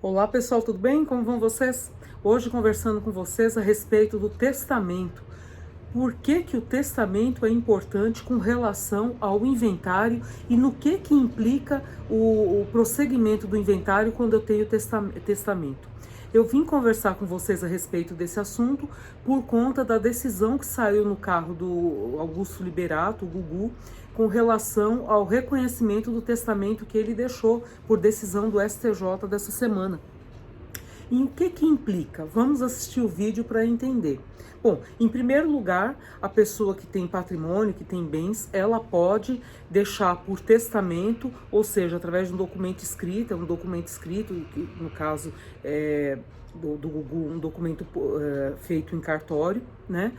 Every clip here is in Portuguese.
Olá pessoal, tudo bem? Como vão vocês? Hoje conversando com vocês a respeito do testamento. Por que o testamento é importante com relação ao inventário e no que implica o prosseguimento do inventário quando eu tenho testamento? Eu vim conversar com vocês a respeito desse assunto por conta da decisão que saiu no carro do Augusto Liberato, o Gugu, com relação ao reconhecimento do testamento que ele deixou por decisão do STJ dessa semana. E o que implica? Vamos assistir o vídeo para entender. Bom, em primeiro lugar, a pessoa que tem patrimônio, que tem bens, ela pode deixar por testamento, ou seja, através de um documento escrito, no caso do Gugu, um documento feito em cartório, né,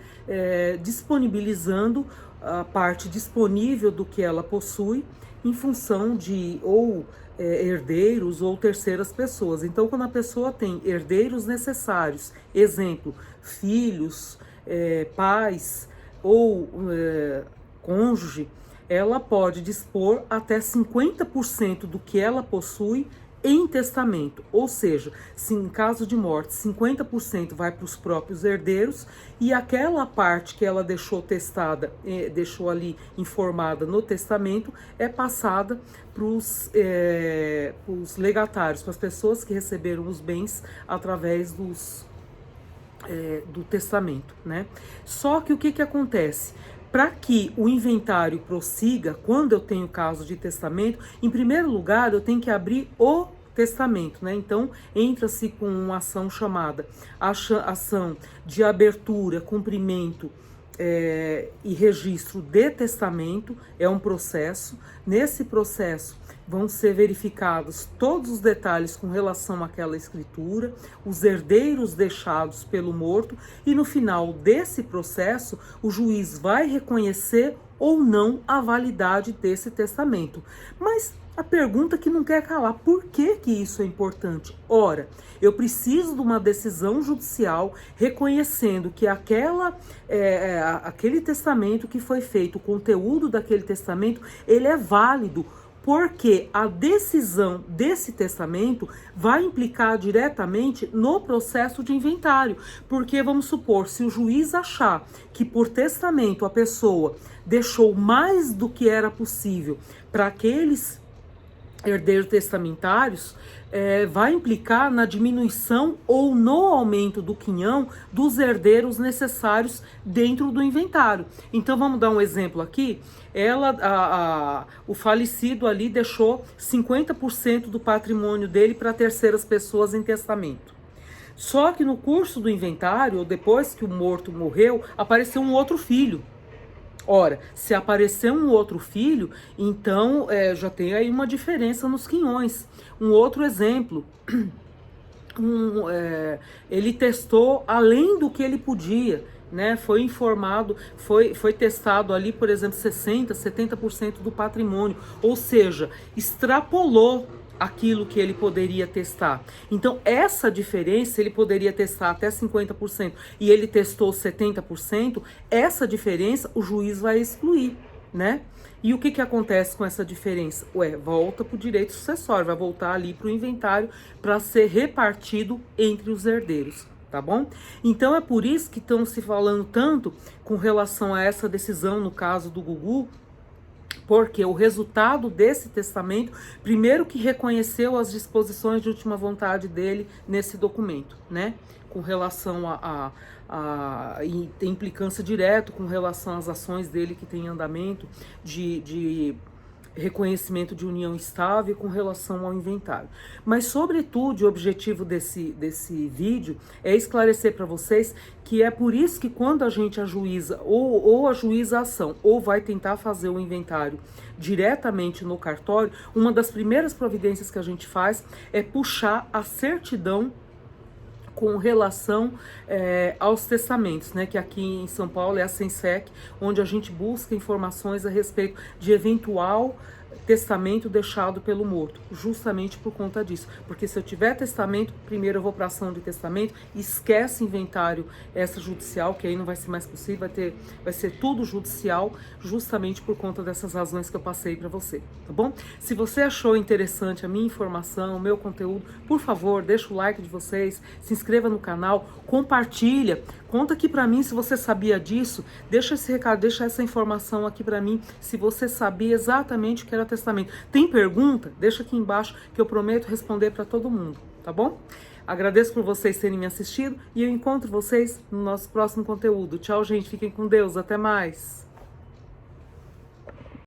disponibilizando a parte disponível do que ela possui em função de herdeiros ou terceiras pessoas. Então, quando a pessoa tem herdeiros necessários, exemplo, filhos, pais ou cônjuge, ela pode dispor até 50% do que ela possui em testamento, ou seja, se em caso de morte 50% vai para os próprios herdeiros e aquela parte que ela deixou testada, deixou ali informada no testamento, é passada para os legatários, para as pessoas que receberam os bens através do testamento, né? Só que o que acontece? Para que o inventário prossiga, quando eu tenho caso de testamento, em primeiro lugar eu tenho que abrir o testamento, né? Então entra-se com uma ação chamada ação de abertura, cumprimento e registro de testamento. É um processo. Nesse processo vão ser verificados todos os detalhes com relação àquela escritura, os herdeiros deixados pelo morto, e no final desse processo o juiz vai reconhecer ou não a validade desse testamento. Mas a pergunta que não quer calar, por que isso é importante? Ora, eu preciso de uma decisão judicial reconhecendo que aquele testamento que foi feito, o conteúdo daquele testamento, ele é válido, porque a decisão desse testamento vai implicar diretamente no processo de inventário. Porque, vamos supor, se o juiz achar que por testamento a pessoa deixou mais do que era possível para aqueles herdeiros testamentários, vai implicar na diminuição ou no aumento do quinhão dos herdeiros necessários dentro do inventário. Então vamos dar um exemplo aqui. O falecido ali deixou 50% do patrimônio dele para terceiras pessoas em testamento. Só que no curso do inventário, ou depois que o morto morreu, apareceu um outro filho. Ora, se aparecer um outro filho, então já tem aí uma diferença nos quinhões. Um outro exemplo, ele testou além do que ele podia, né? Foi informado, foi testado ali, por exemplo, 60%, 70% do patrimônio, ou seja, extrapolou aquilo que ele poderia testar. Então, essa diferença, ele poderia testar até 50% e ele testou 70%, essa diferença o juiz vai excluir, né? E o que acontece com essa diferença? Volta para o direito sucessório, vai voltar ali para o inventário para ser repartido entre os herdeiros. Tá bom? Então é por isso que estão se falando tanto com relação a essa decisão no caso do Gugu, porque o resultado desse testamento, primeiro que reconheceu as disposições de última vontade dele nesse documento, né? Com relação e tem implicância direta com relação às ações dele que tem em andamento de reconhecimento de união estável com relação ao inventário. Mas, sobretudo, o objetivo desse vídeo é esclarecer para vocês que é por isso que quando a gente ajuiza ou ajuiza a ação ou vai tentar fazer o inventário diretamente no cartório, uma das primeiras providências que a gente faz é puxar a certidão com relação aos testamentos, né? Que aqui em São Paulo é a Sensec, onde a gente busca informações a respeito de eventual testamento deixado pelo morto, justamente por conta disso. Porque se eu tiver testamento, primeiro eu vou para ação de testamento, esquece inventário extrajudicial, que aí não vai ser mais possível, vai ser tudo judicial, justamente por conta dessas razões que eu passei para você, tá bom? Se você achou interessante a minha informação, o meu conteúdo, por favor, deixa o like de vocês, se inscreva no canal, compartilha, conta aqui para mim se você sabia disso, deixa esse recado, deixa essa informação aqui para mim, se você sabia exatamente o que era testamento. Tem pergunta? Deixa aqui embaixo que eu prometo responder para todo mundo, tá bom? Agradeço por vocês terem me assistido e eu encontro vocês no nosso próximo conteúdo. Tchau, gente, fiquem com Deus, até mais!